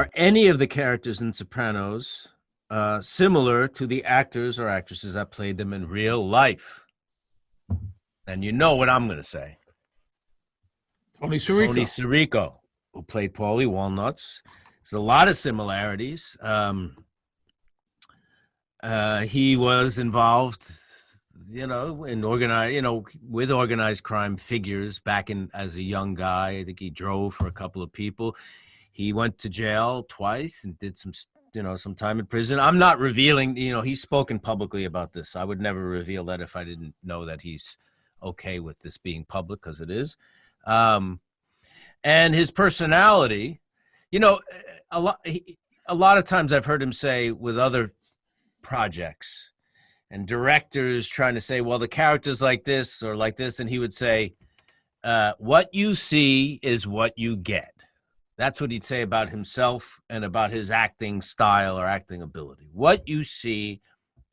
Are any of the characters in Sopranos similar to the actors or actresses that played them in real life? And you know what I'm going to say. Tony Sirico. Tony Sirico, who played Paulie Walnuts. There's a lot of similarities. He was involved, in with organized crime figures back as a young guy. I think he drove for a couple of people. He went to jail twice and did some time in prison. I'm not revealing, he's spoken publicly about this. I would never reveal that if I didn't know that he's okay with this being public, because it is. And his personality, a lot of times I've heard him say with other projects and directors trying to say, well, the character's like this or like this. And he would say, what you see is what you get. That's what he'd say about himself and about his acting style or acting ability. What you see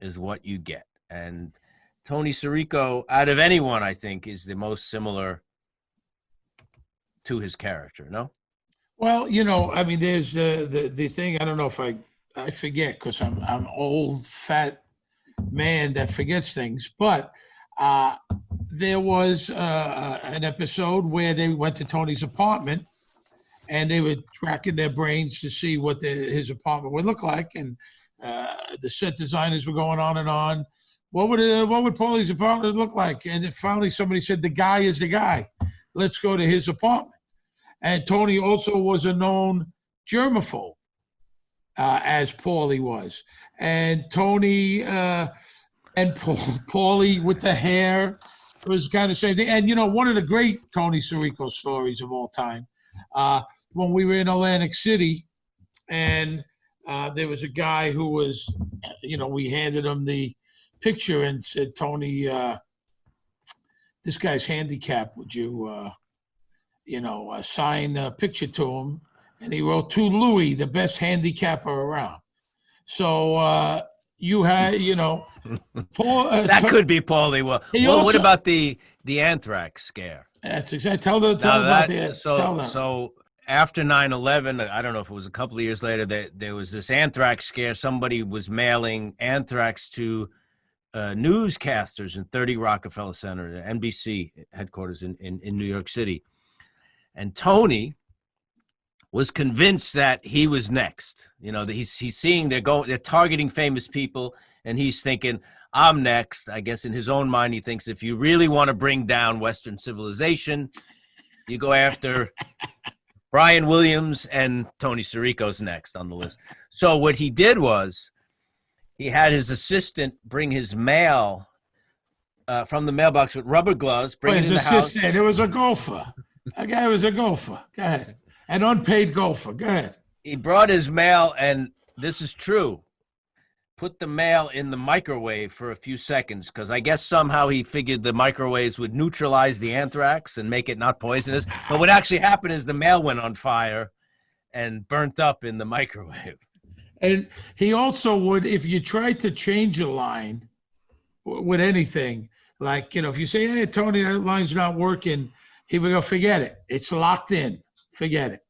is what you get. And Tony Sirico, out of anyone, I think, is the most similar to his character, no? Well, there's the thing. I don't know if I forget, because I'm old, fat man that forgets things. But there was an episode where they went to Tony's apartment, and they were tracking their brains to see what his apartment would look like, and the set designers were going on and on. What would Paulie's apartment look like? And then finally, somebody said, "The guy is the guy. Let's go to his apartment." And Tony also was a known germaphobe, as Paulie was. And Tony and Paulie with the hair was kind of the same thing. And, one of the great Tony Sirico stories of all time, when we were in Atlantic City, and there was a guy who was, we handed him the picture and said, "Tony, this guy's handicapped. Would you, sign a picture to him?" And he wrote, "To Louis, the best handicapper around." So you had, Paul. That could be Paulie. Well, what about the Anthrax scare? That's exactly. Tell them about that. So after 9/11, I don't know if it was a couple of years later, there was this Anthrax scare. Somebody was mailing anthrax to newscasters in 30 Rockefeller Center, the NBC headquarters in New York City. And Tony was convinced that he was next. That he's seeing they're targeting famous people, and he's thinking, "I'm next." I guess in his own mind, he thinks if you really want to bring down Western civilization, you go after Brian Williams, and Tony Sirico's next on the list. So what he did was he had his assistant bring his mail from the mailbox with rubber gloves. Bring it in the house. It was a gopher. That guy was a gopher. Go ahead. An unpaid gopher. Go ahead. He brought his mail, and this is true, put the mail in the microwave for a few seconds, because I guess somehow he figured the microwaves would neutralize the anthrax and make it not poisonous. But what actually happened is the mail went on fire and burnt up in the microwave. And he also would, if you tried to change a line with anything, like, if you say, "Hey, Tony, that line's not working," he would go, "Forget it. It's locked in. Forget it."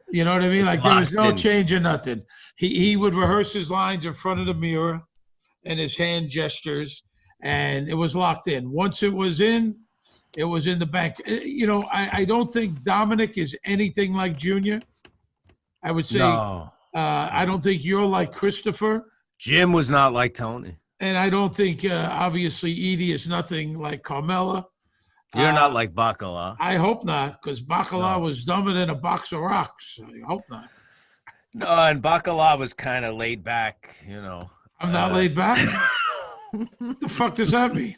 You know what I mean? Like, there was no change or nothing. He would rehearse his lines in front of the mirror and his hand gestures, and it was locked in. Once it was in the bank. I don't think Dominic is anything like Junior. I would say, no. I don't think you're like Christopher. Jim was not like Tony. And I don't think, obviously, Edie is nothing like Carmela. You're not like Bacala. I hope not, because Bacala was dumber than a box of rocks. I hope not. No, and Bacala was kind of laid back, I'm not laid back? What the fuck does that mean?